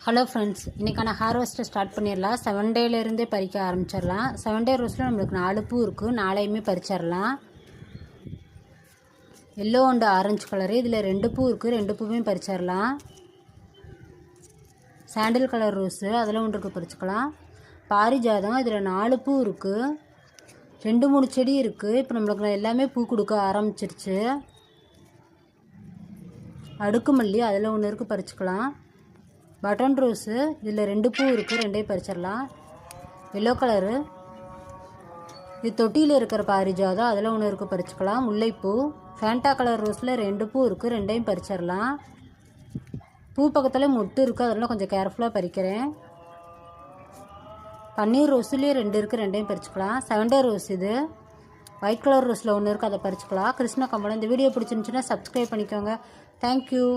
Hello friends, இன்றைக்கான ஹார்வெஸ்ட்டை start பண்ணிடலாம். 7 டேலேருந்தே பறிக்க ஆரம்பிச்சிடலாம். 7 டே ரோஸில் நம்மளுக்கு 4 பூ இருக்குது. 4யுமே பறிச்சிடலாம். எல்லோ அண்ட் ஆரஞ்சு கலரு, இதில் 2 பூ இருக்குது. 2 பூவையும் பறிச்சிடலாம். சாண்டில் கலர் ரோஸு, அதில் 1 இருக்குது, பறிச்சுக்கலாம். பாரிஜாதம், இதில் 4 பூ இருக்குது. 2-3 செடி இருக்குது. இப்போ நம்மளுக்கு எல்லாமே பூ கொடுக்க ஆரம்பிச்சிருச்சு. அடுக்கு மல்லி, அதில் 1 இருக்குது, பறிச்சுக்கலாம். பட்டன் ரோஸு, இதில் 2 பூ இருக்குது. 2ஐயும் பறிச்சிடலாம். எல்லோ கலரு, இது தொட்டியில் இருக்கிற பாரிஜாதம், அதில் 1 இருக்குது, பறிச்சுக்கலாம். முல்லைப்பூ, ஃபேண்டா கலர் ரோஸில் 2 பூ இருக்குது. 2ஐயும் பறிச்சிடலாம். பூ பக்கத்தில் மொட்டு இருக்குது, அதெல்லாம் கொஞ்சம் கேர்ஃபுல்லாக பறிக்கிறேன். பன்னீர் ரோஸ்லேயே 2 இருக்குது. 2ஐயும் பறிச்சுக்கலாம். 7 டே ரோஸ், இது ஒயிட் கலர் ரோஸில் 1 இருக்குது, அதை பறிச்சுக்கலாம். கிருஷ்ண கம்பளம். இந்த வீடியோ பிடிச்சிருந்துச்சுன்னா சப்ஸ்கிரைப் பண்ணிக்கோங்க. தேங்க்யூ.